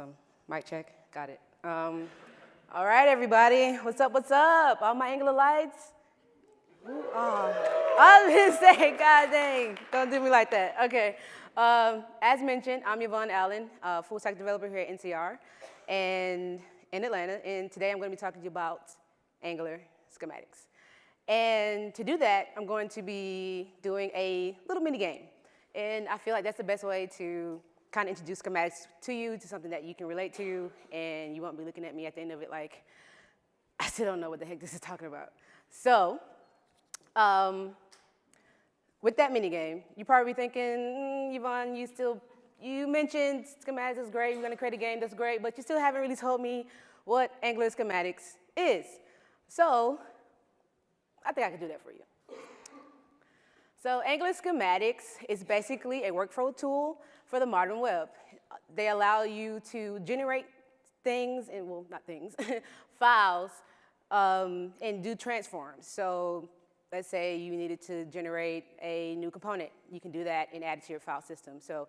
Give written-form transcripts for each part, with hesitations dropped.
Awesome. Mic check. Got it. All right, everybody. What's up? What's up? All my Angular lights? Ooh, oh. I was going to say, God dang. Don't do me like that. OK. As mentioned, I'm Yvonne Allen, full-stack developer here at NCR and in Atlanta. And today I'm going to be talking to you about Angular schematics. And to do that, I'm going to be doing a little mini game. And I feel like that's the best way to kind of introduce schematics to you, to something that you can relate to, and you won't be looking at me at the end of it like, I still don't know what the heck this is talking about. So with that mini game, you're probably thinking, Yvonne, you mentioned schematics is great, you're going to create a game that's great, but you still haven't really told me what Angular schematics is. So I think I can do that for you. So Angular schematics is basically a workflow tool for the modern web. They allow you to generate things, and well, not things, files, and do transforms. So let's say you needed to generate a new component. You can do that and add it to your file system. So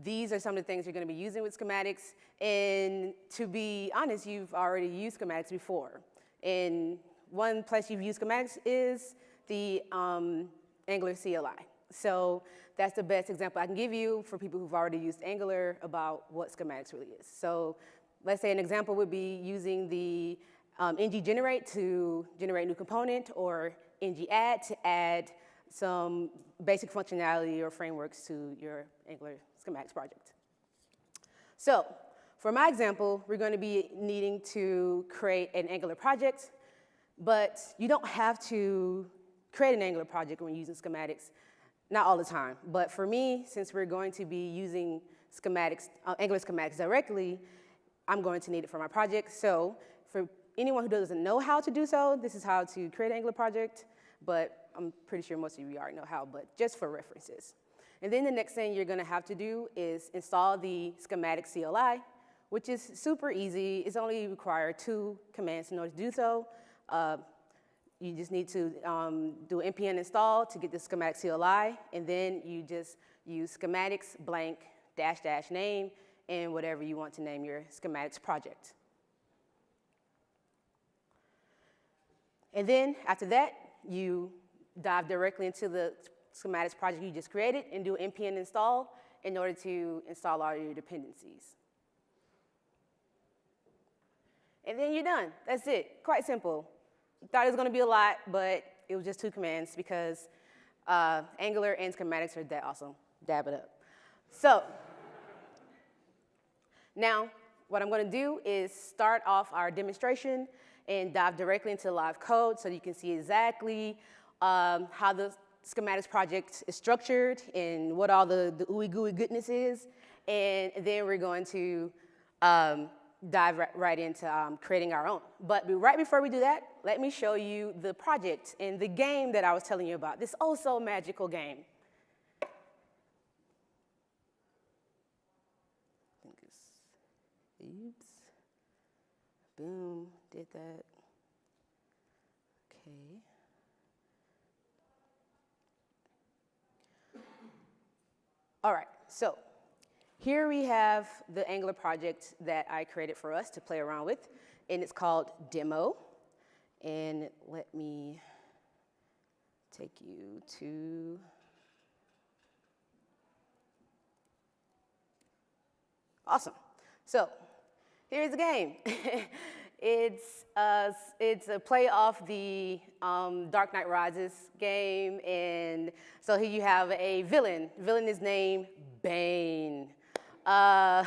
these are some of the things you're going to be using with schematics. And to be honest, you've already used schematics before. And one place you've used schematics is the Angular CLI. So that's the best example I can give you for people who've already used Angular about what schematics really is. So let's say an example would be using the ng generate to generate a new component, or ng add to add some basic functionality or frameworks to your Angular schematics project. So for my example, we're going to be needing to create an Angular project, but you don't have to create an Angular project when you're using schematics. Not all the time, but for me, since we're going to be using schematics, Angular schematics directly, I'm going to need it for my project. So for anyone who doesn't know how to do so, this is how to create an Angular project, but I'm pretty sure most of you already know how, but just for references. And then the next thing you're gonna have to do is install the schematic CLI, which is super easy. It's only required 2 commands in order to do so. You just need to do npm install to get the schematic CLI, and then you just use schematics blank -- name and whatever you want to name your schematics project. And then after that, you dive directly into the schematics project you just created and do npm install in order to install all your dependencies. And then you're done. That's it. Quite simple. Thought it was going to be a lot, but it was just 2 commands because Angular and schematics are that awesome. Dab it up. So now what I'm going to do is start off our demonstration and dive directly into live code so you can see exactly how the schematics project is structured and what all the ooey gooey goodness is. And then we're going to dive right into creating our own. But right before we do that, let me show you the project and the game that I was telling you about, this oh so magical game. I think it's, oops, boom, did that. Okay. All right, so here we have the Angular project that I created for us to play around with, and it's called Demo. And let me take you to awesome. So here's the game. It's a play off the Dark Knight Rises game, and so here you have a villain. Villain is named Bane. For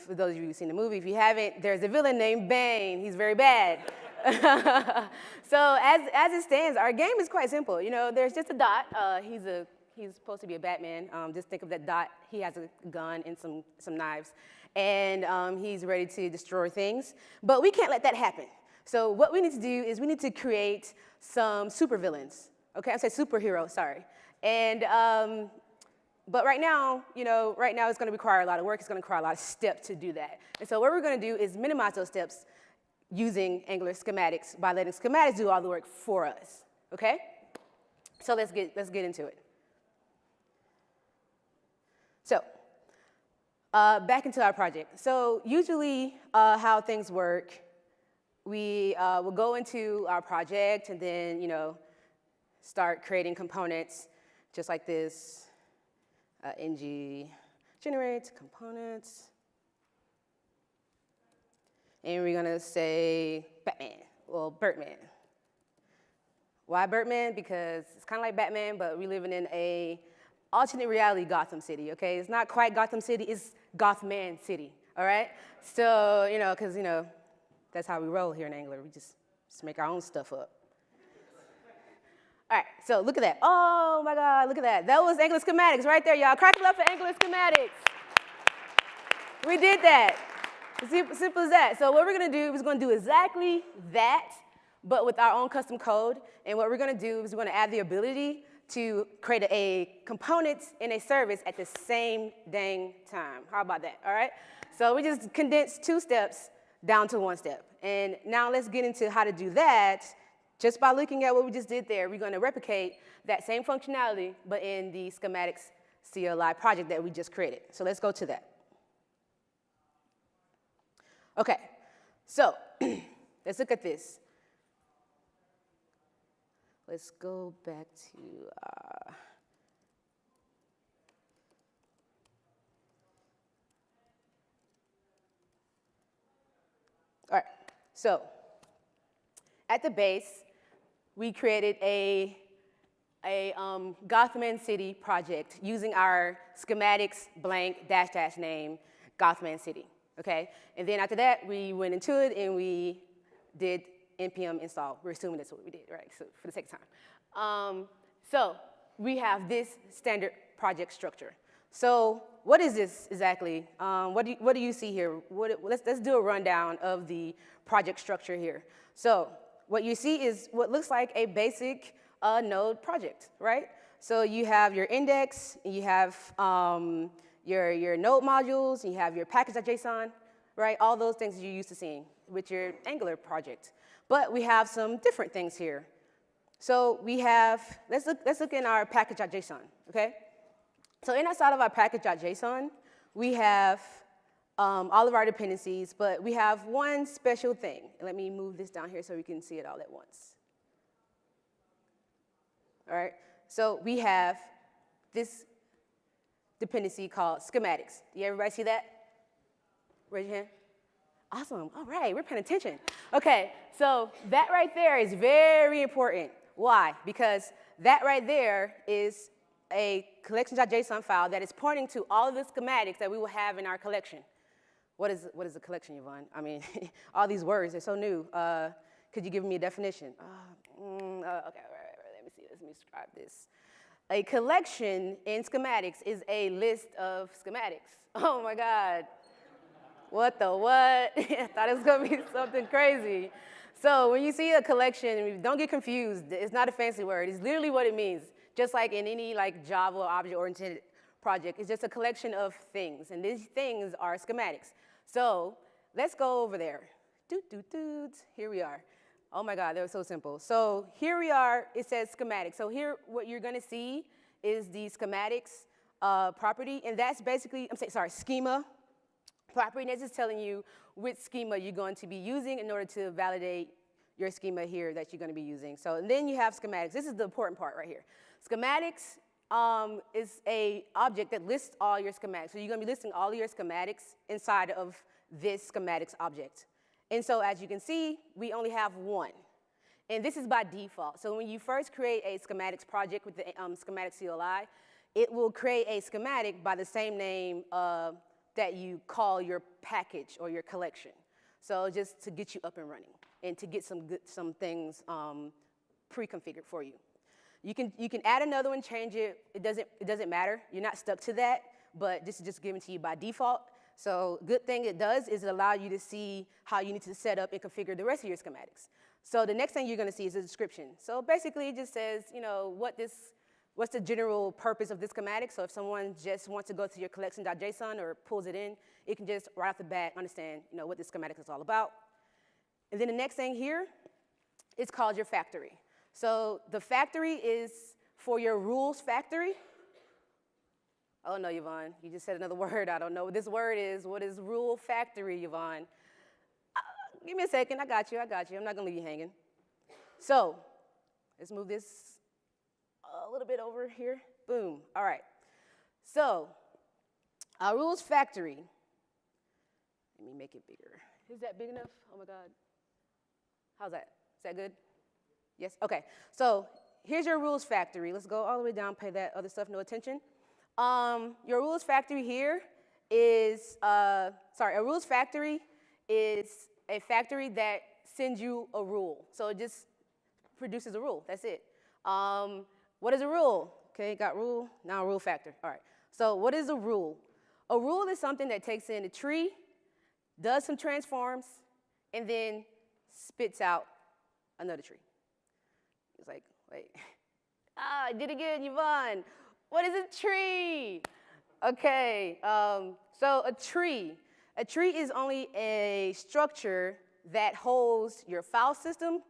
those of you who've seen the movie, if you haven't, there's a villain named Bane. He's very bad. So as it stands, our game is quite simple. You know, there's just a dot. He's supposed to be a Batman. Just think of that dot. He has a gun and some knives, and he's ready to destroy things. But we can't let that happen. So what we need to do is we need to create some supervillains. Okay, I said superheroes. Sorry. And but right now, it's going to require a lot of work. It's going to require a lot of steps to do that. And so what we're going to do is minimize those steps using Angular schematics by letting schematics do all the work for us. Okay? So let's get into it. So Back into our project. So usually how things work, we will go into our project and then, start creating components just like this. ng generate components. And we're gonna say Batman, well, Birdman. Why Birdman? Because it's kind of like Batman, but we're living in a alternate reality Gotham City, okay? It's not quite Gotham City, it's Gothman City, all right? So, because, that's how we roll here in Angular. We just make our own stuff up. All right, so look at that. Oh my God, look at that. That was Angular Schematics right there, y'all. Crack it up for Angular Schematics. We did that. Simple as that. So what we're gonna do is we're gonna do exactly that, but with our own custom code. And what we're gonna do is we're gonna add the ability to create a component in a service at the same dang time. How about that, all right? So we just condensed 2 steps down to 1 step. And now let's get into how to do that. Just by looking at what we just did there, we're gonna replicate that same functionality, but in the schematics CLI project that we just created. So let's go to that. Okay, so let's look at this. Let's go back to, all right, so at the base, we created a Gothman City project using our schematics blank dash dash name, Gothman City, okay? And then after that, we went into it and we did npm install. We're assuming that's what we did, right? So for the sake of time. So we have this standard project structure. So what is this exactly? What do you see here? Let's do a rundown of the project structure here. So what you see is what looks like a basic node project, right? So you have your index, you have your node modules, you have your package.json, right? All those things you're used to seeing with your Angular project. But we have some different things here. So we have, let's look in our package.json, okay? So inside of our package.json, we have all of our dependencies, but we have one special thing. Let me move this down here so we can see it all at once. All right, so we have this dependency called schematics. Do everybody see that? Raise your hand. Awesome, all right, we're paying attention. Okay, so that right there is very important. Why? Because that right there is a collection.json file that is pointing to all of the schematics that we will have in our collection. What is a collection, Yvonne? I mean, all these words, they're so new. Could you give me a definition? Okay, right, let me see, let me describe this. A collection in schematics is a list of schematics. Oh my God. What the what? I thought it was gonna be something crazy. So when you see a collection, don't get confused. It's not a fancy word. It's literally what it means. Just like in any Java or object-oriented project, it's just a collection of things. And these things are schematics. So let's go over there. Here we are. Oh my God, that was so simple. So here we are, it says schematic. So here, what you're gonna see is the schematics property, and that's basically, schema property, and that's just telling you which schema you're going to be using in order to validate your schema here that you're gonna be using. So and then you have schematics. This is the important part right here. Schematics is a object that lists all your schematics. So you're gonna be listing all of your schematics inside of this schematics object. And so as you can see, we only have one. And this is by default. So when you first create a schematics project with the schematic CLI, it will create a schematic by the same name that you call your package or your collection. So just to get you up and running and to get some things pre-configured for you. You can add another one, change it. It doesn't matter. You're not stuck to that, but this is just given to you by default. So good thing it does is it allows you to see how you need to set up and configure the rest of your schematics. So the next thing you're gonna see is a description. So basically it just says, what's the general purpose of this schematic. So if someone just wants to go to your collection.json or pulls it in, it can just right off the bat understand what this schematic is all about. And then the next thing here is called your factory. So the factory is for your rules factory. Oh no, Yvonne, you just said another word. I don't know what this word is. What is rule factory, Yvonne? Give me a second. I got you. I'm not gonna leave you hanging. So let's move this a little bit over here. Boom. All right. So our rules factory. Let me make it bigger. Is that big enough? Oh my God. How's that? Is that good? Yes? Okay. So here's your rules factory. Let's go all the way down, pay that other stuff no attention. Your rules factory here is, a rules factory is a factory that sends you a rule. So it just produces a rule. That's it. What is a rule? Okay, got rule, now a rule factor. All right. So what is a rule? A rule is something that takes in a tree, does some transforms, and then spits out another tree. It's like, wait. I did it again, Yvonne. What is a tree? Okay, so a tree is only a structure that holds your file system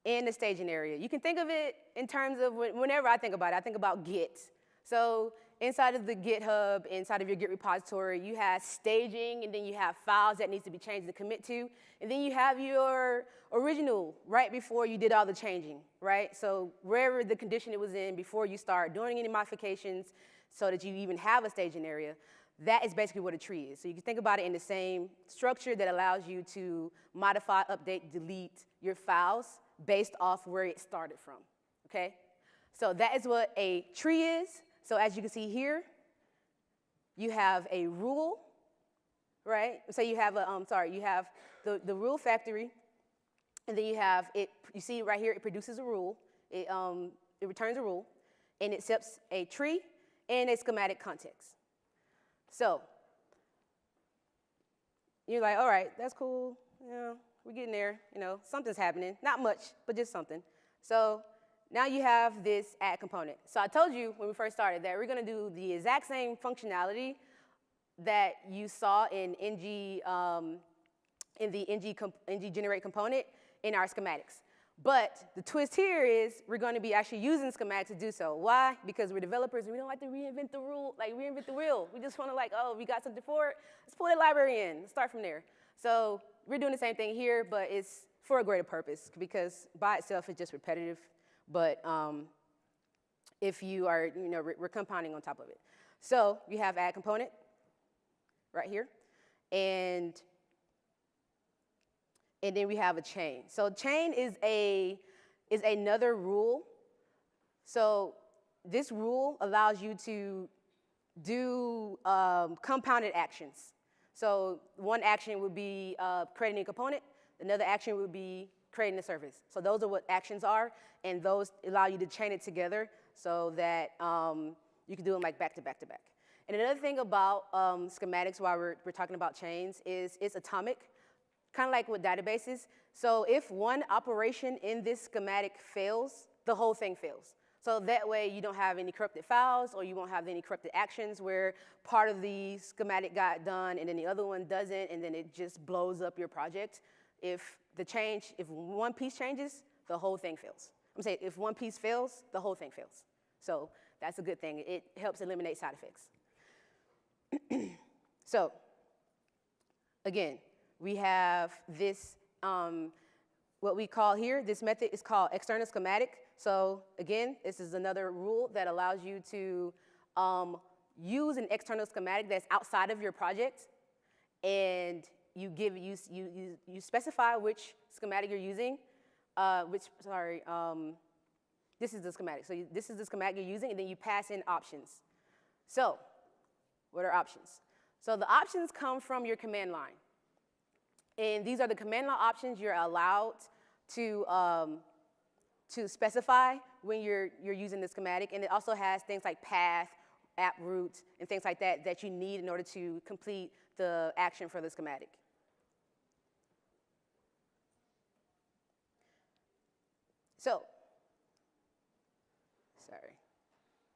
and the staging area. You can think of it in terms of, whenever I think about it, I think about Git. So inside of the GitHub, inside of your Git repository, you have staging, and then you have files that need to be changed to commit to, and then you have your original right before you did all the changing, right? So wherever the condition it was in before you start doing any modifications so that you even have a staging area, that is basically what a tree is. So you can think about it in the same structure that allows you to modify, update, delete your files based off where it started from, okay? So that is what a tree is. So as you can see here, you have a rule, right? So you have you have the rule factory, and then you have it, you see right here, it produces a rule, it returns a rule, and it accepts a tree and a schematic context. So you're like, all right, that's cool, we're getting there, something's happening, not much, but just something. So now you have this add component. So I told you when we first started that we're gonna do the exact same functionality that you saw in the ng generate component in our schematics. But the twist here is we're going to be actually using schematics to do so. Why? Because we're developers and we don't like to reinvent the wheel. We just want to we got something for it. Let's pull that library in. Let's start from there. So we're doing the same thing here, but it's for a greater purpose because by itself it's just repetitive. But if you are, we're compounding on top of it. So you have add component right here, and then we have a chain. So chain is another rule. So this rule allows you to do compounded actions. So one action would be creating a component. Another action would be creating a service. So those are what actions are, and those allow you to chain it together so that you can do them like back to back to back. And another thing about schematics while we're talking about chains is it's atomic, kind of like with databases. So if one operation in this schematic fails, the whole thing fails. So that way you don't have any corrupted files or you won't have any corrupted actions where part of the schematic got done and then the other one doesn't, and then it just blows up your project. If one piece changes, the whole thing fails. I'm saying if one piece fails, the whole thing fails. So that's a good thing. It helps eliminate side effects. So again, we have this, what we call here, this method is called external schematic. So again, this is another rule that allows you to use an external schematic that's outside of your project, and you specify which schematic you're using, this is the schematic. So this is the schematic you're using, and then you pass in options. So what are options? So the options come from your command line. And these are the command line options you're allowed to specify when you're using the schematic. And it also has things like path, app root, and things like that that you need in order to complete the action for the schematic. So, sorry,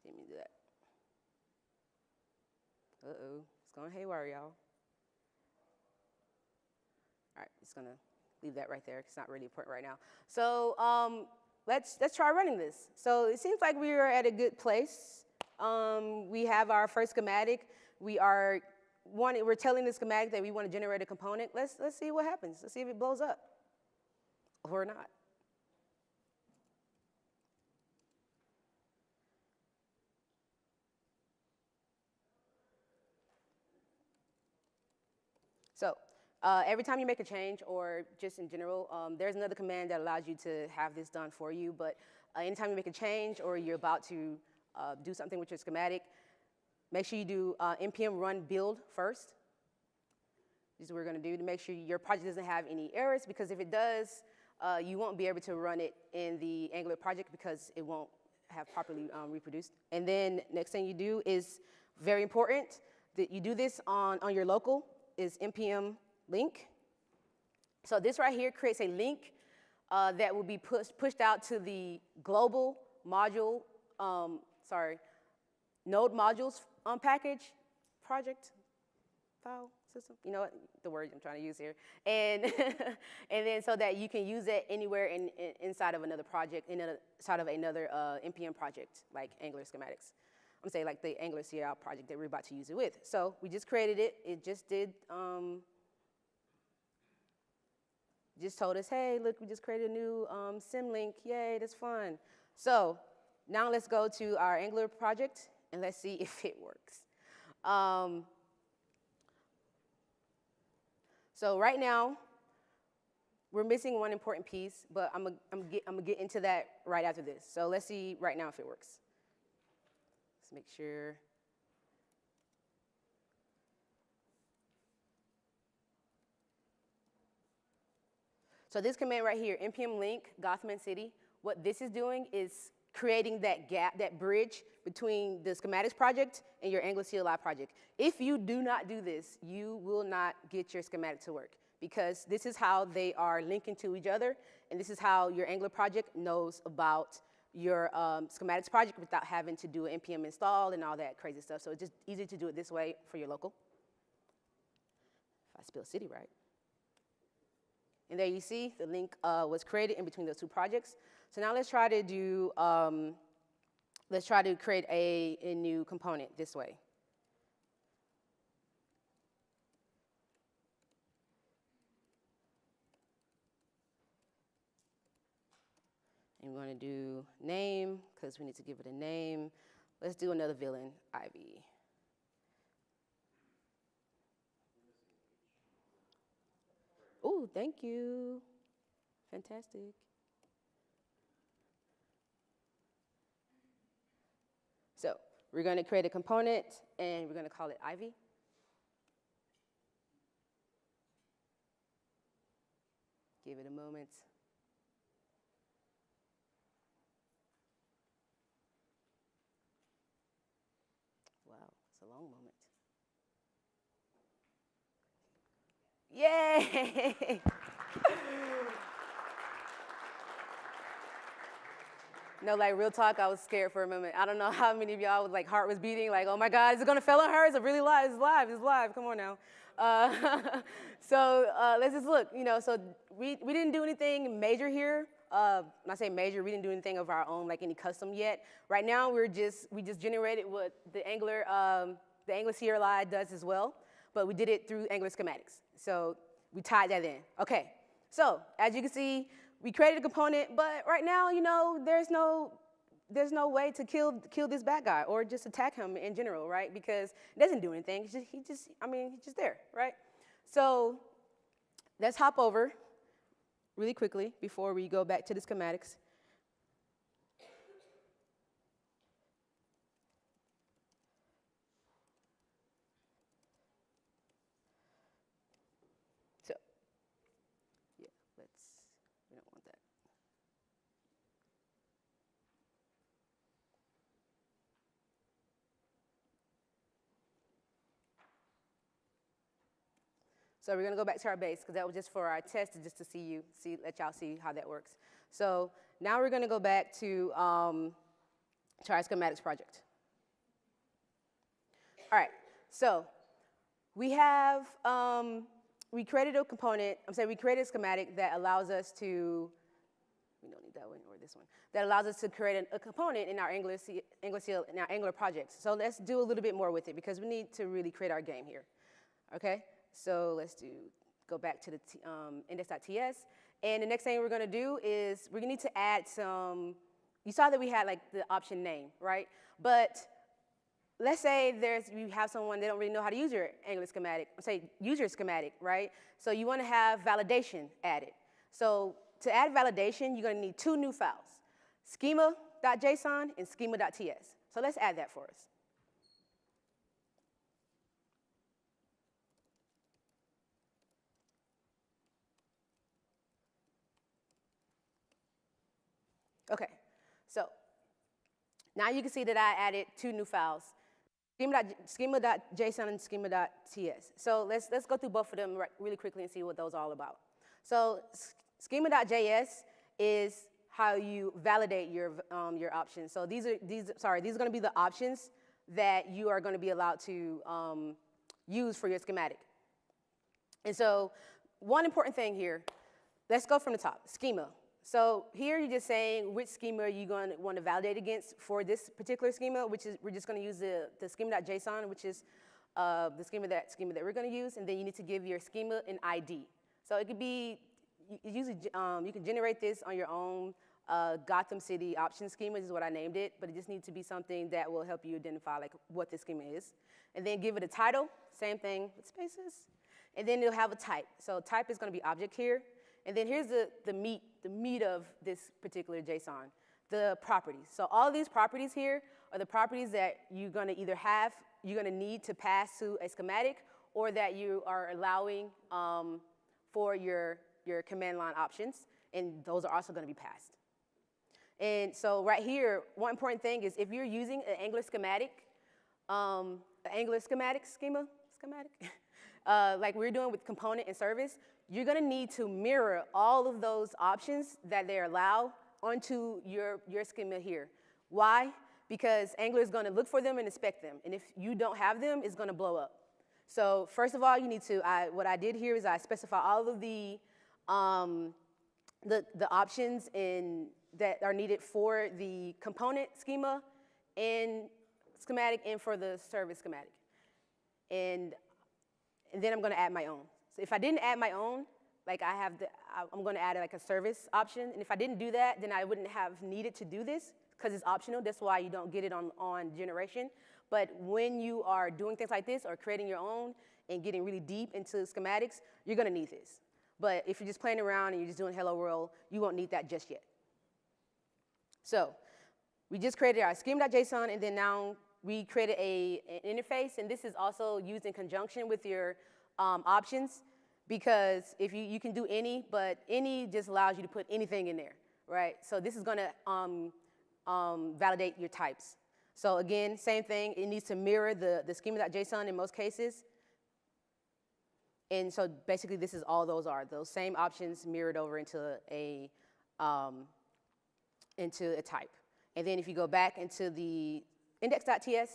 didn't mean to do that. Uh-oh, it's going haywire, y'all. All right, just gonna leave that right there. It's not really important right now. So let's try running this. So it seems like we are at a good place. We have our first schematic. We're telling the schematic that we want to generate a component. Let's see what happens. Let's see if it blows up or not. So every time you make a change, or just in general, there's another command that allows you to have this done for you. But anytime you make a change or you're about to do something with your schematic, make sure you do npm run build first. This is what we're going to do to make sure your project doesn't have any errors, because if it does, you won't be able to run it in the Angular project because it won't have properly reproduced. And then next thing you do is very important that you do this on your local, is npm link. So this right here creates a link that will be pushed out to the global module, node modules package project file system. You know what, the word I'm trying to use here. And and then so that you can use it anywhere inside of another project, inside of another npm project, like Angular schematics. I'm saying like the Angular CL project that we're about to use it with. So we just created it. It just did, just told us, hey, look, we just created a new symlink. Yay, that's fun. So now let's go to our Angular project and let's see if it works. So right now, we're missing one important piece, but I'm gonna get into that right after this. So let's see right now if it works. Let's make sure. So this command right here, npm link Gotham City, what this is doing is creating that gap, that bridge between the schematics project and your Angular CLI project. If you do not do this, you will not get your schematic to work, because this is how they are linking to each other, and this is how your Angular project knows about your schematics project without having to do an npm install and all that crazy stuff. So it's just easy to do it this way for your local. If I spell city right. And there you see the link was created in between those two projects. So now let's try to do, let's try to create a new component this way. And we're going to do name, because we need to give it a name. Let's do another villain, Ivy. Oh, thank you. Fantastic. So we're going to create a component, and we're going to call it Ivy. Give it a moment. Wow, it's a long moment. Yay! No, like real talk, I was scared for a moment. I don't know how many of y'all was like heart was beating, like, oh my God, is it gonna fail on her? Is it really live? It's live, it's live, come on now. So let's just look, so we didn't do anything major here. When I say major, we didn't do anything of our own, like any custom yet. Right now, we just generated what the Angular CLI does as well, but we did it through Angular schematics. So we tied that in. Okay, so as you can see, we created a component, but right now, there's no way to kill this bad guy or just attack him in general, right? Because it doesn't do anything. He's just there, right? So let's hop over really quickly before we go back to the schematics. So, yeah, we don't want that. So we're gonna go back to our base, because that was just for our test, just to let y'all see how that works. So now we're gonna go back to our schematics project. All right, so we have, we created a component, we created a schematic that allows us to, we don't need that one or this one. That allows us to create a component in our Angular projects. So let's do a little bit more with it because we need to really create our game here. Okay, so let's go back to the index.ts. And the next thing we're gonna do is we need to add some, you saw that we had like the option name, right? But let's say you have someone, they don't really know how to use your Angular schematic, say use your schematic, right? So you wanna have validation added. So to add validation, you're gonna need two new files, schema.json and schema.ts. So let's add that for us. Okay, so now you can see that I added two new files, schema.json and schema.ts. So let's go through both of them really quickly and see what those are all about. So schema.js is how you validate your options. So these are going to be the options that you are going to be allowed to use for your schematic. And so one important thing here, let's go from the top, schema. So here you're just saying which schema you're going to want to validate against for this particular schema, which is we're just going to use the schema.json, which is the schema that we're going to use, and then you need to give your schema an ID. So it could be usually you can generate this on your own Gotham City option schema is what I named it, but it just needs to be something that will help you identify like what the schema is, and then give it a title, same thing with spaces, and then it'll have a type. So type is going to be object here. And then here's the meat of this particular JSON, the properties. So all these properties here are the properties that you're going to either you're going to need to pass to a schematic, or that you are allowing for your command line options, and those are also going to be passed. And so right here, one important thing is if you're using an Angular schematic, schema, like we're doing with component and service, you're going to need to mirror all of those options that they allow onto your schema here. Why? Because Angular is going to look for them and inspect them. And if you don't have them, it's going to blow up. So first of all, you need to, what I did here is I specify all of the options that are needed for the component schema and schematic and for the service schematic. And then I'm going to add my own. So if I didn't add my own, like I'm going to add like a service option. And if I didn't do that, then I wouldn't have needed to do this because it's optional. That's why you don't get it on generation. But when you are doing things like this or creating your own and getting really deep into schematics, you're going to need this. But if you're just playing around and you're just doing hello world, you won't need that just yet. So we just created our schema.json, and then now we created an interface. And this is also used in conjunction with your options, because if you can do any, but any just allows you to put anything in there, right? So this is going to validate your types. So again, same thing. It needs to mirror the schema.json in most cases. And so basically, this is all those same options mirrored over into a type. And then if you go back into the index.ts,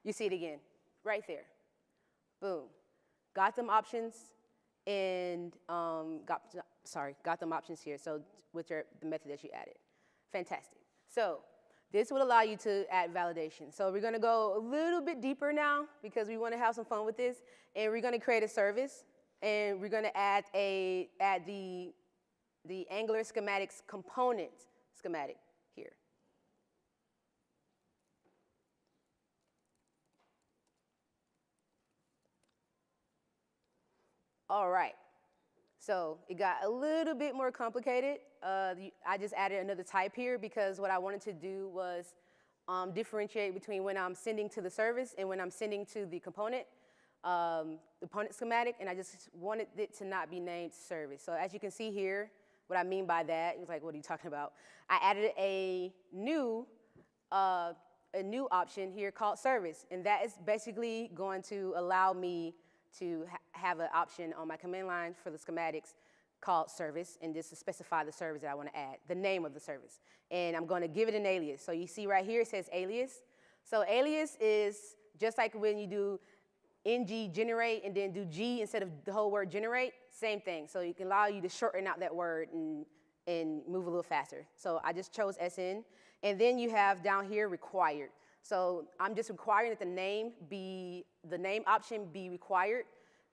you see it again, right there. Boom. Got them options and got them options here. So with the method that you added. Fantastic. So this would allow you to add validation. So we're going to go a little bit deeper now because we want to have some fun with this, and we're going to create a service, and we're going to add the Angular schematics component schematic here. All right, so it got a little bit more complicated. I just added another type here because what I wanted to do was differentiate between when I'm sending to the service and when I'm sending to the component schematic, and I just wanted it to not be named service. So as you can see here, what I mean by that, it's like, what are you talking about? I added a new option here called service, and that is basically going to allow me to have an option on my command line for the schematics called service, and just to specify the service that I want to add, the name of the service. And I'm going to give it an alias. So you see right here it says alias. So alias is just like when you do ng generate and then do G instead of the whole word generate, same thing. So it can allow you to shorten out that word and and move a little faster. So I just chose SN. And then you have down here required. So I'm just requiring that the name option be required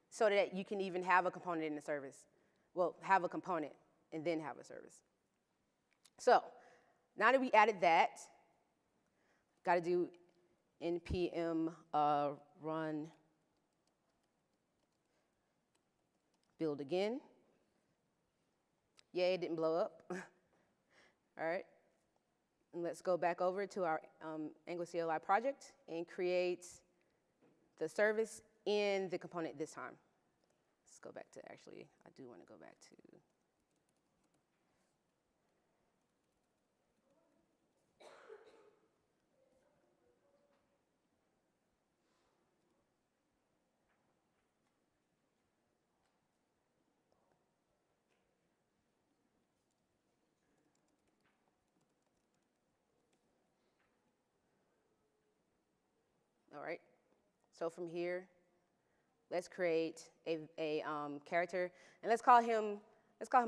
so that you can even have a component in the service. Well, have a component and then have a service. So now that we added that, got to do npm run build again. Yay, it didn't blow up. All right. And let's go back over to our Angular CLI project and create the service in the component this time. Let's go back to, actually, I do want to go back to. All right, so from here, let's create a character, and let's call him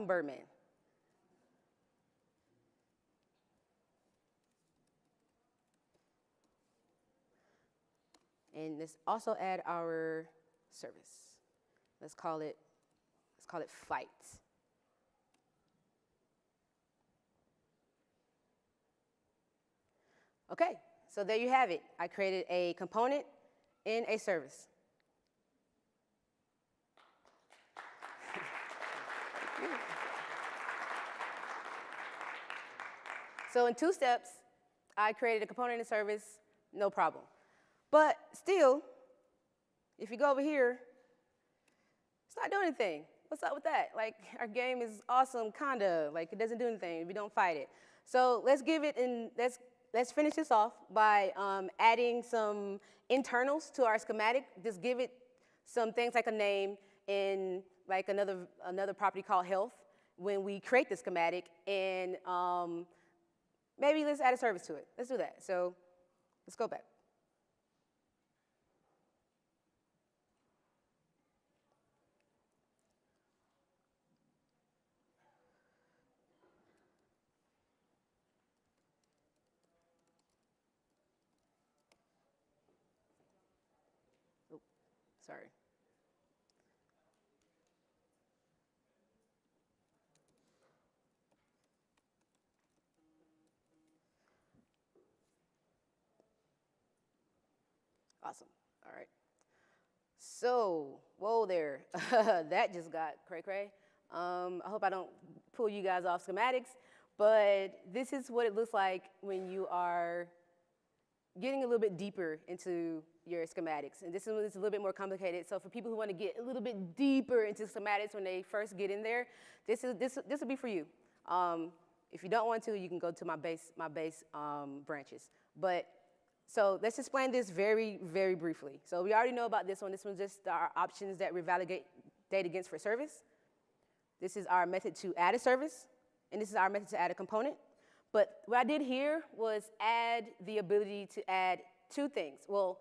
Birdman. And let's also add our service. Let's call it fight. Okay, so there you have it. I created a component in a service. So in 2 steps, I created a component in a service, no problem. But still, if you go over here, it's not doing anything. What's up with that? Like, our game is awesome, kinda. Like, it doesn't do anything if we don't fight it. So let's give it, and let's finish this off by adding some internals to our schematic. Just give it some things like a name and like another property called health when we create the schematic, and maybe let's add a service to it. Let's do that. So let's go back. Oh, sorry. Awesome. All right. So, whoa there. That just got cray-cray. I hope I don't pull you guys off schematics, but this is what it looks like when you are getting a little bit deeper into your schematics. And this is a little bit more complicated. So for people who want to get a little bit deeper into schematics when they first get in there, this will be for you. If you don't want to, you can go to my base branches. But so let's explain this very, very briefly. So we already know about this one. This one's just our options that we validate data against for service. This is our method to add a service, and this is our method to add a component. But what I did here was add the ability to add 2 things. Well,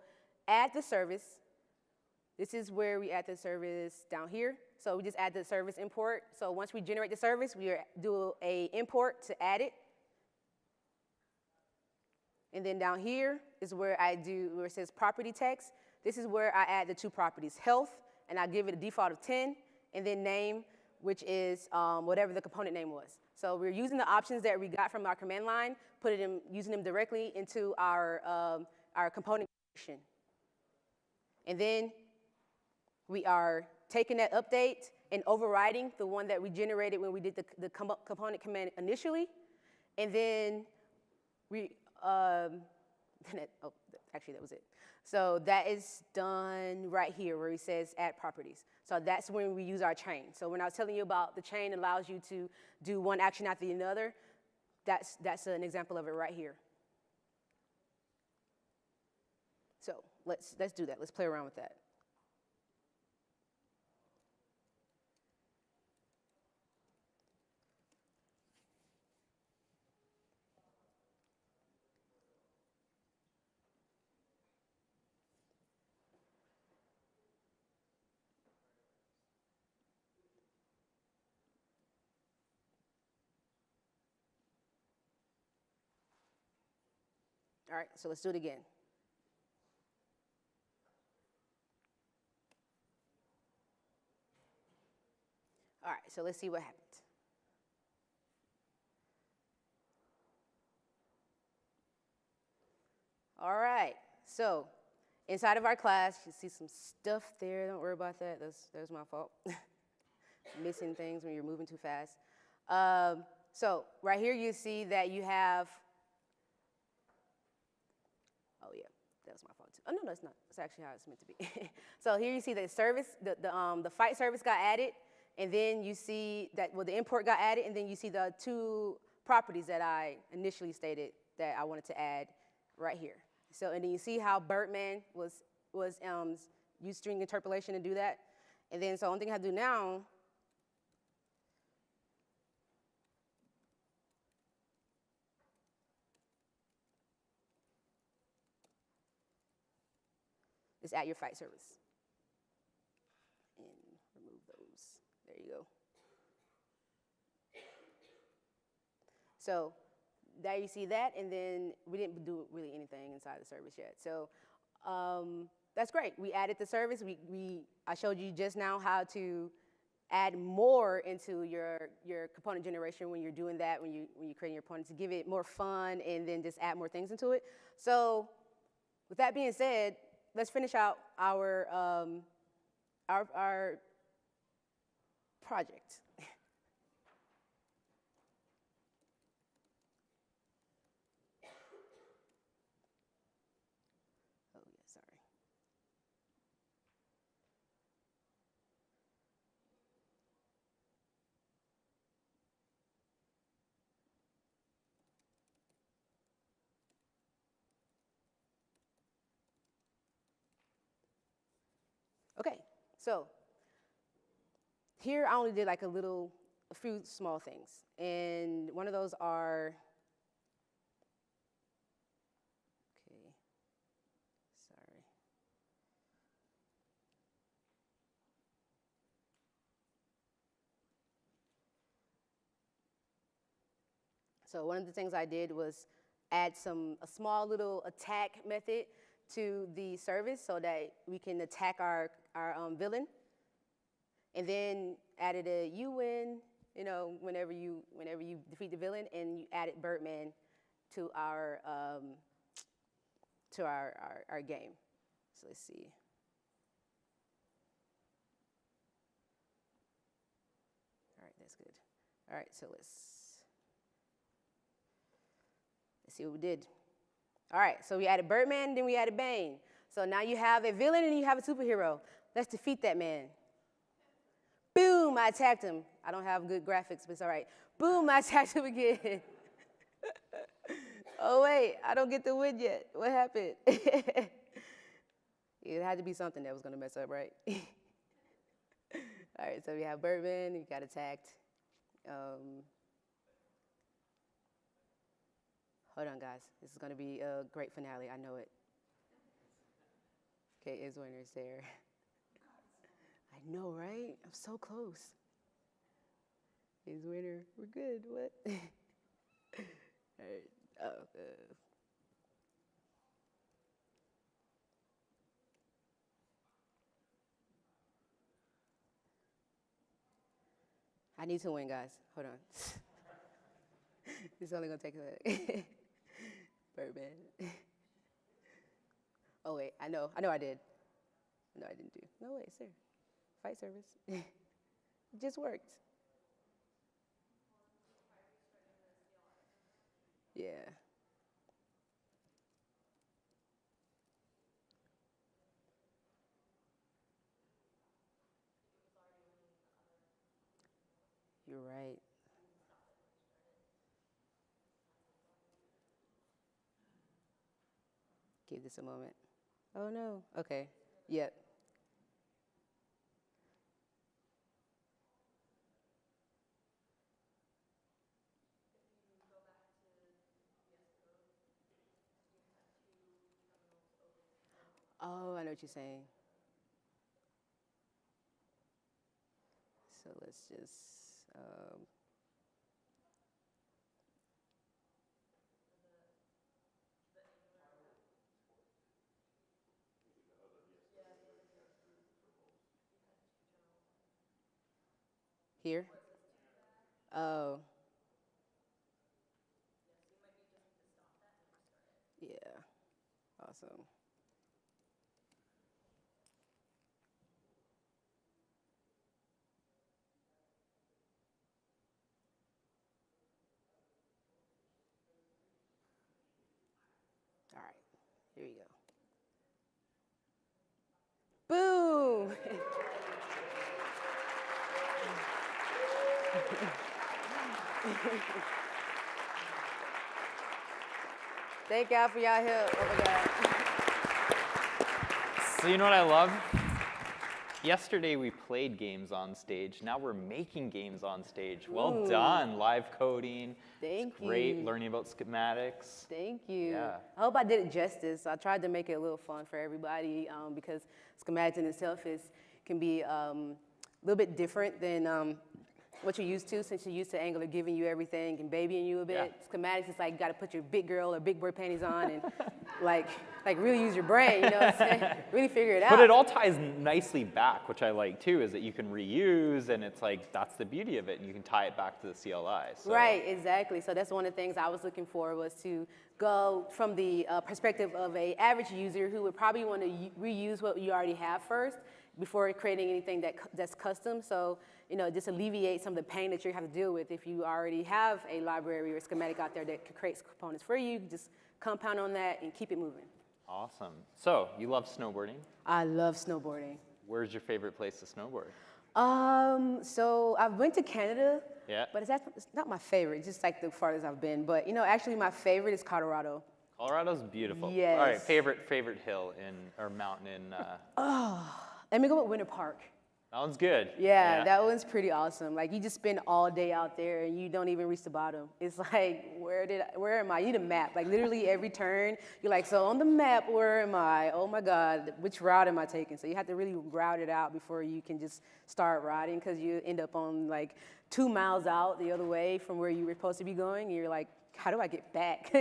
add the service. This is where we add the service down here. So we just add the service import. So once we generate the service, we do a import to add it. And then down here is where where it says property text. This is where I add the 2 properties, health, and I give it a default of 10, and then name, which is whatever the component name was. So we're using the options that we got from our command line, using them directly into our component creation. And then we are taking that update and overriding the one that we generated when we did the component command initially. And then actually that was it. So that is done right here where it says add properties. So that's when we use our chain. So when I was telling you about the chain allows you to do one action after another, that's an example of it right here. So let's do that. Let's play around with that. All right, so let's do it again. All right, so let's see what happens. All right, so inside of our class, you see some stuff there. Don't worry about that. That's my fault. Missing things when you're moving too fast. So right here you see that you have, oh yeah, that was my fault too. Oh no, it's not. It's actually how it's meant to be. So here you see that service, the fight service got added, and then you see that, well, the import got added, and then you see the two properties that I initially stated that I wanted to add right here. So, and then you see how Birdman was use string interpolation to do that. And then, so the only thing I have to do now is add your fight service. And remove those. There you go. So there you see that, and then we didn't do really anything inside the service yet. So that's great. We added the service. I showed you just now how to add more into your component generation when you're doing that, when you're creating your components, to give it more fun and then just add more things into it. So with that being said, let's finish out our project. Oh yeah, sorry. Okay, so here I only did like a few small things. And one of those are, okay, sorry. So one of the things I did was add a small little attack method to the service so that we can attack our villain. And then added a you win, whenever you defeat the villain, and you added Birdman to our game. So let's see. All right, that's good. All right, so let's see what we did. All right, so we added Birdman, then we added Bane. So now you have a villain and you have a superhero. Let's defeat that man. Boom, I attacked him. I don't have good graphics, but it's all right. Boom, I attacked him again. Oh, wait, I don't get the win yet. What happened? It had to be something that was going to mess up, right? All right, so we have Birdman, he got attacked. Hold on, guys. This is going to be a great finale. I know it. Okay, Yvonne is there. I know, right? I'm so close. He's winner. We're good. What? All right. Oh, I need to win, guys. Hold on. It's only gonna take a minute. Birdman. Oh wait, I know I did. No, I didn't do. No, wait, sir. Fight service. It just worked. Yeah. You're right. Give this a moment. Oh no. Okay. Yep. Oh, I know what you're saying. So let's just, Here? Oh. Yeah. Awesome. All right. Here you go. Boom! Thank y'all for y'all help. Oh my God. So you know what I love? Yesterday we played games on stage. Now we're making games on stage. Well done, live coding. Thank It's great you. learning about schematics. Thank you. Yeah. I hope I did it justice. I tried to make it a little fun for everybody because schematics in itself can be a little bit different than what you're used to, since you're used to Angular giving you everything and babying you a bit. Yeah. Schematics is like you got to put your big girl or big boy panties on and like really use your brain, you know what I'm saying? Really figure it out. But it all ties nicely back, which I like too, is that you can reuse, and it's like, that's the beauty of it, and you can tie it back to the CLI. So. Right, exactly. So that's one of the things I was looking for, was to go from the perspective of an average user who would probably want to reuse what you already have first before creating anything that's custom. So, you know, just alleviate some of the pain that you have to deal with if you already have a library or a schematic out there that creates components for you. Just compound on that and keep it moving. Awesome. So, you love snowboarding. I love snowboarding. Where's your favorite place to snowboard? So I've been to Canada, Yeah. but it's not my favorite, just like the farthest I've been. But, you know, actually my favorite is Colorado. Colorado's beautiful. Yes. All right, favorite hill or mountain in, Let me go with Winter Park. that one's good. Yeah, that one's pretty awesome. Like, you just spend all day out there and you don't even reach the bottom. It's like, where am I? You need a map. Like, literally every turn, you're like, so on the map, where am I? Oh my God, which route am I taking? So you have to really route it out before you can just start riding, because you end up on like 2 miles out the other way from where you were supposed to be going. And you're like, how do I get back?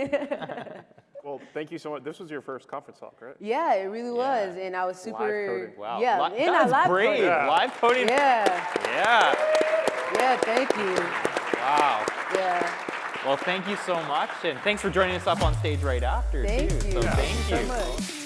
Well, thank you so much. This was your first conference talk, right? Yeah, it really was. And I was super. Live coding. Wow. Yeah, That was live brave. coding. Yeah. Live coding. Yeah, Yeah. yeah, thank you. Wow. Yeah, Well, thank you so much, and thanks for joining us up on stage right after, thank too. you. So thank so you. much.